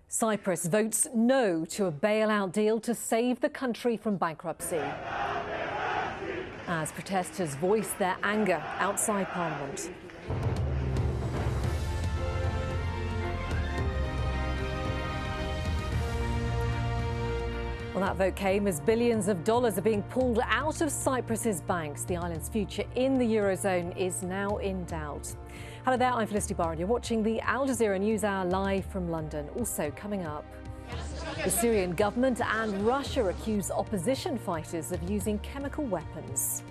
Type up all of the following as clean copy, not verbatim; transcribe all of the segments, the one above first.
Cyprus votes no to a bailout deal to save the country from bankruptcy, as protesters voice their anger outside Parliament. Well, that vote came as billions of dollars are being pulled out of Cyprus's banks. The island's future in the Eurozone is now in doubt. Hello there, I'm Felicity Barr and you're watching the Al Jazeera News Hour live from London. Also coming up, the Syrian government and Russia accuse opposition fighters of using chemical weapons.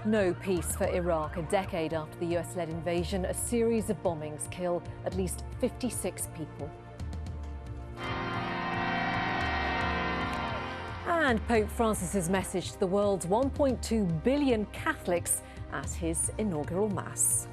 No peace for Iraq. A decade after the US-led invasion, a series of bombings kill at least 56 people. And Pope Francis's message to the world's 1.2 billion Catholics at his inaugural Mass.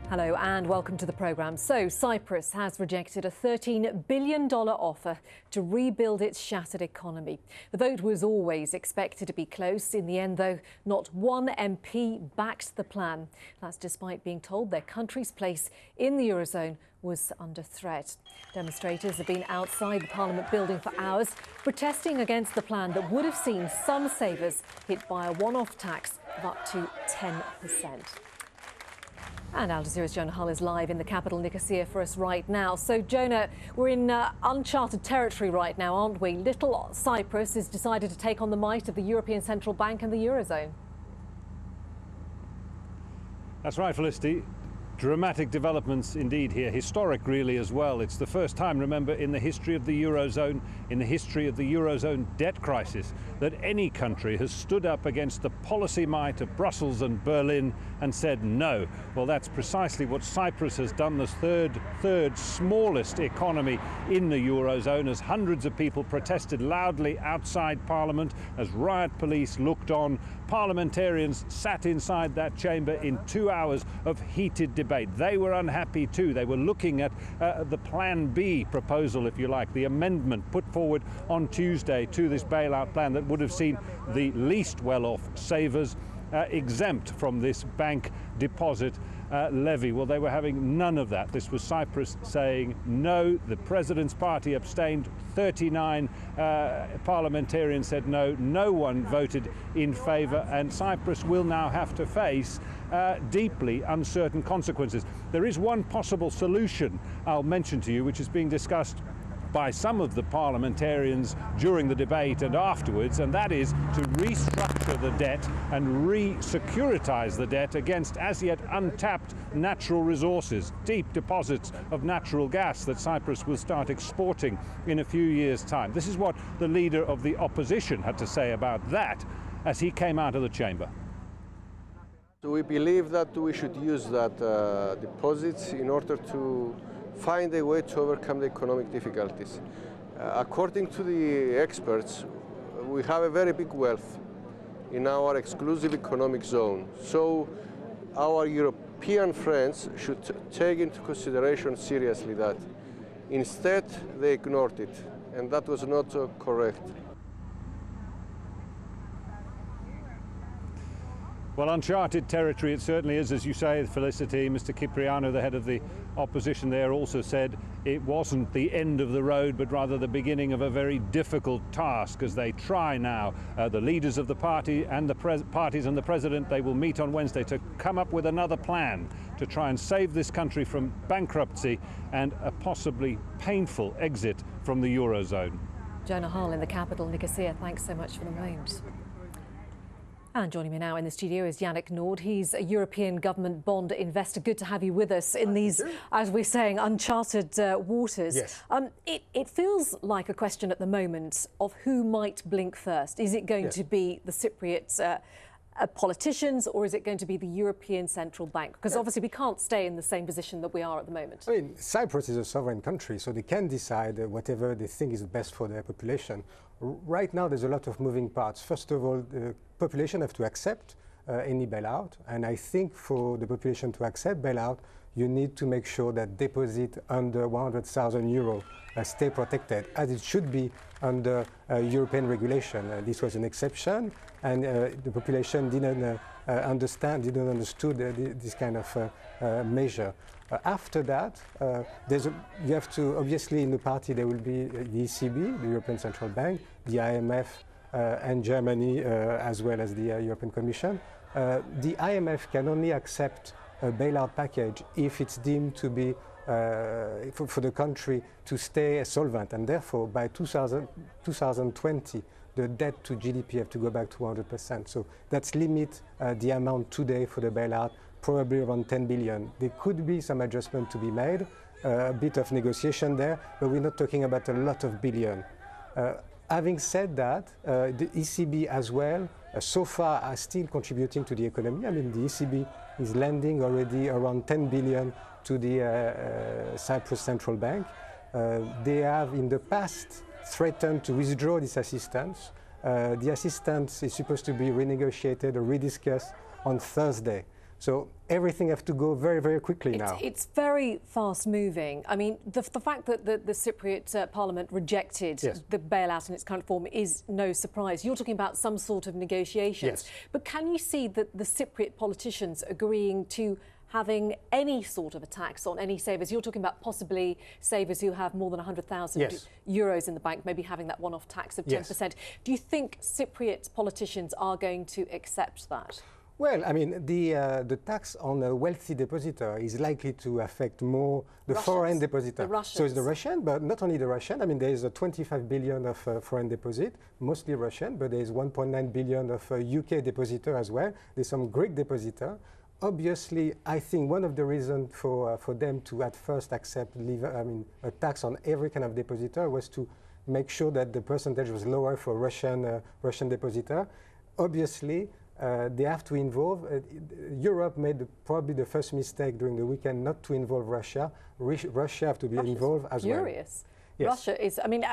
Hello and welcome to the programme. So Cyprus has rejected a $13 billion offer to rebuild its shattered economy. The vote was always expected to be close. In the end, though, not one MP backed the plan. That's despite being told their country's place in the Eurozone was under threat. Demonstrators have been outside the Parliament building for hours, protesting against the plan that would have seen some savers hit by a one-off tax of up to 10%. And Al Jazeera's Jonah Hull is live in the capital, Nicosia, for us right now. So, Jonah, we're in uncharted territory right now, aren't we? Little Cyprus has decided to take on the might of the European Central Bank and the Eurozone. That's right, Felicity. Dramatic developments indeed here, historic really as well. It's the first time, remember, in the history of the Eurozone, in the history of the Eurozone debt crisis, that any country has stood up against the policy might of Brussels and Berlin and said no. Well, that's precisely what Cyprus has done, the third smallest economy in the Eurozone, as hundreds of people protested loudly outside Parliament, as riot police looked on. Parliamentarians sat inside that chamber in 2 hours of heated debate. They were unhappy too. They were looking at the Plan B proposal, if you like, the amendment put forward on Tuesday to this bailout plan that would have seen the least well-off savers exempt from this bank deposit levy. Well, they were having none of that. This was Cyprus saying no. The president's party abstained. 39 parliamentarians said no. No one voted in favour, and Cyprus will now have to face deeply uncertain consequences. There is one possible solution I'll mention to you, which is being discussed by some of the parliamentarians during the debate and afterwards, and that is to restructure the debt and re-securitize the debt against as yet untapped natural resources, deep deposits of natural gas that Cyprus will start exporting in a few years' time. This is what the leader of the opposition had to say about that as he came out of the chamber. We believe that we should use that deposits in order to find a way to overcome the economic difficulties. According to the experts, we have a very big wealth in our exclusive economic zone. So our European friends should take into consideration seriously that. Instead, they ignored it, and that was not correct. Well, uncharted territory it certainly is, as you say, Felicity. Mr. Kyprianou, the head of the opposition there, also said it wasn't the end of the road, but rather the beginning of a very difficult task as they try now. The leaders of the party and the parties and the president, they will meet on Wednesday to come up with another plan to try and save this country from bankruptcy and a possibly painful exit from the Eurozone. Jonah Hull in the capital, Nicosia, thanks so much for the moment. And joining me now in the studio is Yannick Naud. He's a European government bond investor. Good to have you with us in these, as we're saying, uncharted waters. Yes. It feels like a question at the moment of who might blink first. Is it going to be the Cypriot politicians, or is it going to be the European Central Bank? Because obviously we can't stay in the same position that we are at the moment. I mean, Cyprus is a sovereign country, so they can decide whatever they think is best for their population. Right now, there's a lot of moving parts. First of all, the population have to accept any bailout, and I think for the population to accept bailout, you need to make sure that deposit under 100,000 euro stay protected, as it should be under European regulation. This was an exception, and the population didn't understand this kind of measure. After that, you have to, obviously in the party there will be the ECB, the European Central Bank, the IMF, and Germany, as well as the European Commission. The IMF can only accept a bailout package if it's deemed to be for the country to stay solvent, and therefore by 2020 the debt to GDP have to go back to 100%. So that's limit the amount today for the bailout, probably around 10 billion. There could be some adjustment to be made, a bit of negotiation there, but we're not talking about a lot of billion. Having said that, the ECB as well, so far are still contributing to the economy. I mean, the ECB is lending already around 10 billion to the Cyprus Central Bank. They have in the past threatened to withdraw this assistance. The assistance is supposed to be renegotiated or rediscussed on Thursday. So everything has to go very, very quickly now. It's very fast moving. I mean, the fact that the Cypriot Parliament rejected the bailout in its current form is no surprise. You're talking about some sort of negotiations. But can you see that the Cypriot politicians agreeing to having any sort of a tax on any savers? You're talking about possibly savers who have more than 100,000 euros in the bank, maybe having that one-off tax of 10%. Do you think Cypriot politicians are going to accept that? Well, I mean, the tax on a wealthy depositor is likely to affect more the foreign depositor. So it's the Russian, but not only the Russian. I mean, there is a 25 billion of foreign deposit, mostly Russian, but there is 1.9 billion of UK depositor as well. There's some Greek depositor. Obviously, I think one of the reasons for them to at first accept a tax on every kind of depositor was to make sure that the percentage was lower for Russian depositor. Obviously, they have to involve. Europe made probably the first mistake during the weekend not to involve Russia. Russia have to be involved as well. Furious. Russia is, I mean,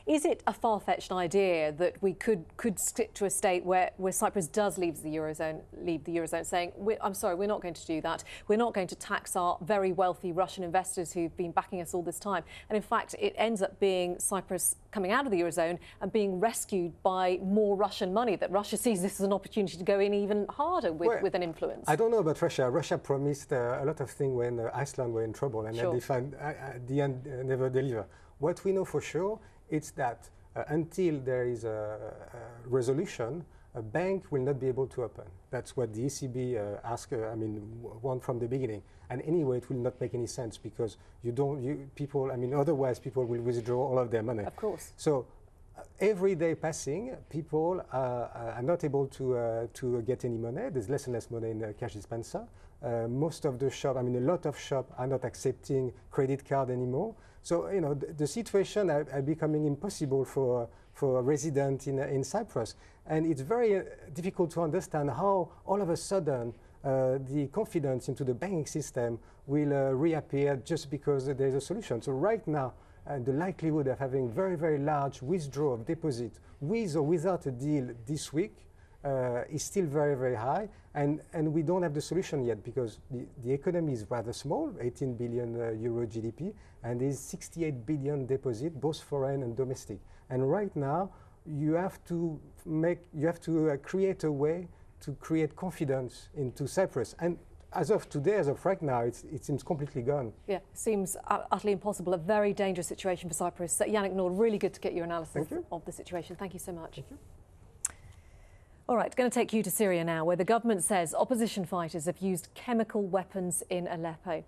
is it a far-fetched idea that we could stick to a state where Cyprus does leave the Eurozone saying, I'm sorry, we're not going to do that. We're not going to tax our very wealthy Russian investors who've been backing us all this time. And in fact, it ends up being Cyprus coming out of the Eurozone and being rescued by more Russian money, that Russia sees this as an opportunity to go in even harder with an influence. I don't know about Russia. Russia promised a lot of things when Iceland were in trouble, and then they find, at the end never deliver. What we know for sure is that until there is a resolution, a bank will not be able to open. That's what the ECB want from the beginning. And anyway, it will not make any sense because otherwise people will withdraw all of their money. Of course. So every day passing, people are not able to get any money. There's less and less money in the cash dispenser. Most of the shops, a lot of shops are not accepting credit card anymore. So, the situation are becoming impossible for a resident in Cyprus. And it's very difficult to understand how all of a sudden the confidence into the banking system will reappear just because there's a solution. So right now, the likelihood of having very, very large withdrawal of deposit with or without a deal this week is still very, very high, and we don't have the solution yet because the economy is rather small, 18 billion euro GDP, and there's 68 billion deposit, both foreign and domestic. And right now, you have to create a way to create confidence into Cyprus. And as of today, as of right now, it seems completely gone. Yeah, seems utterly impossible. A very dangerous situation for Cyprus. Yannick Naud, really good to get your analysis of the situation. Thank you so much. Thank you. All right, going to take you to Syria now, where the government says opposition fighters have used chemical weapons in Aleppo.